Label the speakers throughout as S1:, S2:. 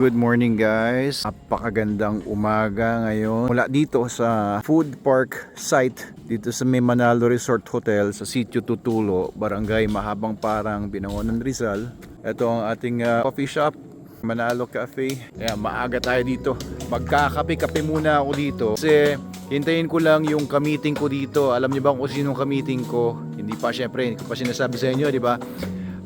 S1: Good morning guys, napakagandang umaga ngayon mula dito sa food park site dito sa may Manalo Resort Hotel sa Sitio Tutulo, Barangay Mahabang Parang, Binangonan, Rizal. Ito ang ating coffee shop, Manalo Cafe. Ayan, maaga tayo dito, magkakape-kape muna ako dito kasi hintayin ko lang yung ka-meeting ko dito. Alam niyo ba kung sinong ka-meeting ko? Hindi pa, syempre hindi ko pa sinasabi sa inyo, di ba?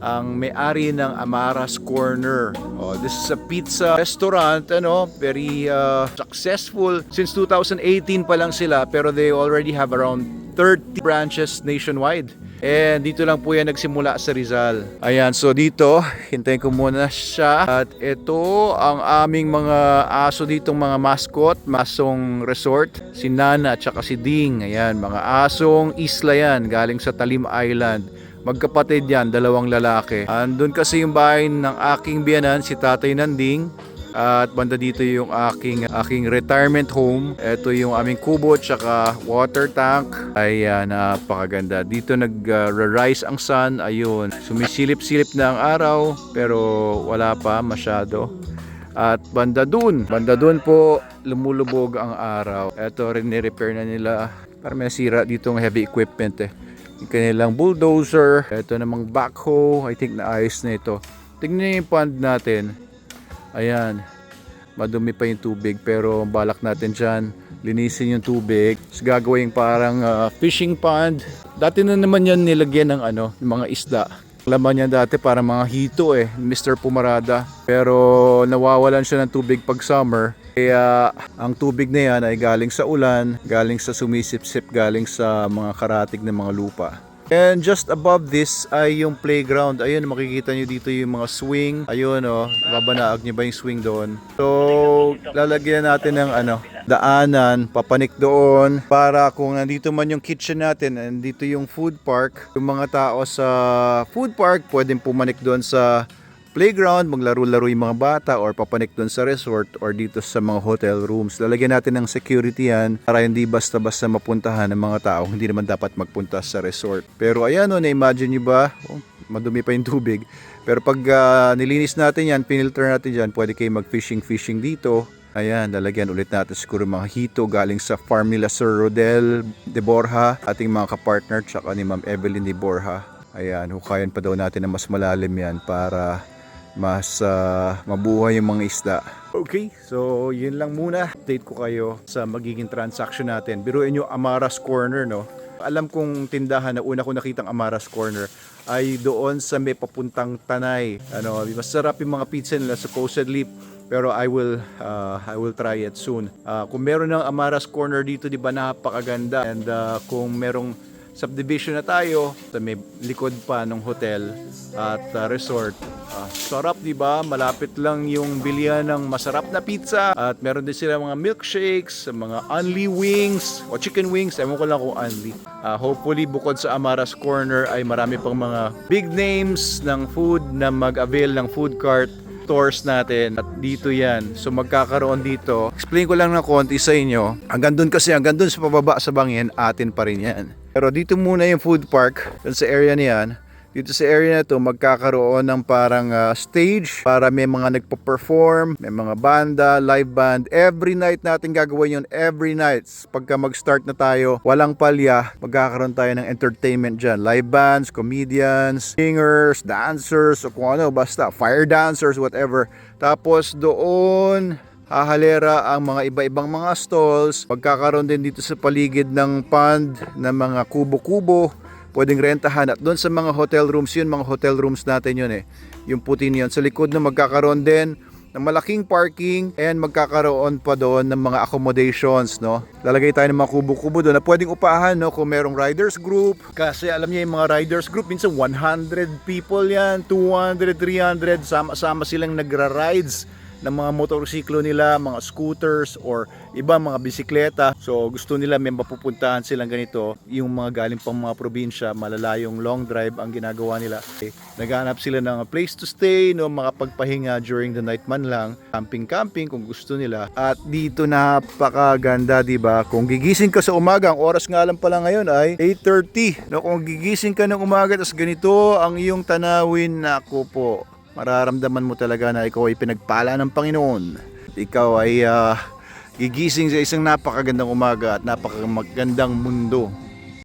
S1: Ang may-ari ng Amara's Corner. Oh, this is a pizza restaurant, very successful. Since 2018 pa lang sila, pero they already have around 30 branches nationwide. And dito lang po yan nagsimula sa Rizal. Ayan, so dito, hintayin ko muna siya. At ito ang aming mga aso ditong mga mascot, Masong Resort. Si Nana at saka si Ding. Ayan, mga asong isla yan, galing sa Talim Island. Magkapatid yan, dalawang lalaki. Andun kasi yung bahay ng aking biyanan, si Tatay Nanding. At banda dito yung aking retirement home. Ito yung aming kubo tsaka water tank. Ayan, napakaganda. Dito nag-rise ang sun. Ayun, sumisilip-silip na ang araw pero wala pa masyado. At banda dun po lumulubog ang araw. Ito rin ni-repair na nila. Para may sira ditong heavy equipment yung kanilang bulldozer. Ito namang backhoe, I think naayos na ito. Tingnan yung pond natin. Ayan, madumi pa yung tubig pero balak natin dyan linisin yung tubig. So, gagawin parang fishing pond. Dati na naman yan nilagyan ng ng mga isda. Laman yan dati para mga hito Mr. Pumarada. Pero nawawalan siya ng tubig pag summer. Kaya ang tubig na yan ay galing sa ulan, galing sa sumisip-sip, galing sa mga karatig ng mga lupa. And just above this ay yung playground. Ayun, makikita nyo dito yung mga swing. Ayun babanaag nyo ba yung swing doon? So, lalagyan natin ng daanan, papanik doon para kung nandito man yung kitchen natin, nandito yung food park. Yung mga tao sa food park pwedeng pumanik doon sa playground, maglaro-laro yung mga bata or papanik doon sa resort or dito sa mga hotel rooms. Lalagyan natin ng security yan para hindi basta-basta mapuntahan ng mga tao hindi naman dapat magpunta sa resort. Pero ayan na-imagine nyo ba? Madumi pa yung tubig. Pero pag nilinis natin yan, pinilter natin dyan, pwede kayo mag-fishing dito. Ayan, lalagyan ulit natin siguro mga hito galing sa farm nila Sir Rodel de Borja, ating mga kapartner, tsaka ni Ma'am Evelyn de Borja. Ayan, hukayan pa daw natin na mas malalim yan para mas mabuhay yung mga isda. Okay, so yun lang muna. Update ko kayo sa magiging transaction natin. Biruin nyo Amara's Corner, Alam kong tindahan na una ko nakitang Amara's Corner ay doon sa may papuntang Tanay. Masarap yung mga pizza nila supposedly, pero I will try it soon. Kung meron ng Amara's Corner dito, di ba napakaganda? And kung merong subdivision na tayo sa may likod pa ng hotel at resort, sarap, di ba? Malapit lang yung bilihan ng masarap na pizza at meron din sila mga milkshakes, mga unli wings o chicken wings, ewan ko lang kung unli. Hopefully bukod sa Amara's Corner ay marami pang mga big names ng food na mag-avail ng food cart stores natin at dito yan. So magkakaroon dito. Explain ko lang ng konti sa inyo. Hanggang dun sa pababa sa bangin, atin pa rin yan. Pero dito muna yung food park, dun sa area na yan. Dito sa area na to magkakaroon ng parang stage para may mga nagpo-perform, may mga banda, live band. Every night natin gagawin yun, every night. Pagka mag-start na tayo, walang palya, magkakaroon tayo ng entertainment dyan. Live bands, comedians, singers, dancers, o kung ano, basta, fire dancers, whatever. Tapos doon, hahalera ang mga iba-ibang mga stalls. Magkakaroon din dito sa paligid ng pond ng mga kubo-kubo. Pwedeng rentahan at doon sa mga hotel rooms yun, mga hotel rooms natin yun yung puti niyon. Sa likod na magkakaroon din ng malaking parking and magkakaroon pa doon ng mga accommodations, Lalagay tayo ng mga kubo-kubo doon na pwedeng upahan, kung merong riders group. Kasi alam niyo yung mga riders group, minsan 100 people yan, 200, 300, sama-sama silang nagra-rides ng mga motorsiklo nila, mga scooters or iba mga bisikleta. So gusto nila may mapupuntahan silang ganito, yung mga galing pang mga probinsya, malalayong long drive ang ginagawa nila. Naghahanap sila ng place to stay, makapagpahinga during the night man lang, camping kung gusto nila. At dito napakaganda, di ba? Kung gigising ka sa umaga, ang oras nga lang pala ngayon ay 8:30. Kung gigising ka ng umaga tas ganito ang iyong tanawin, nako po, mararamdaman mo talaga na ikaw ay pinagpala ng Panginoon. Ikaw ay gigising sa isang napakagandang umaga at napakagandang mundo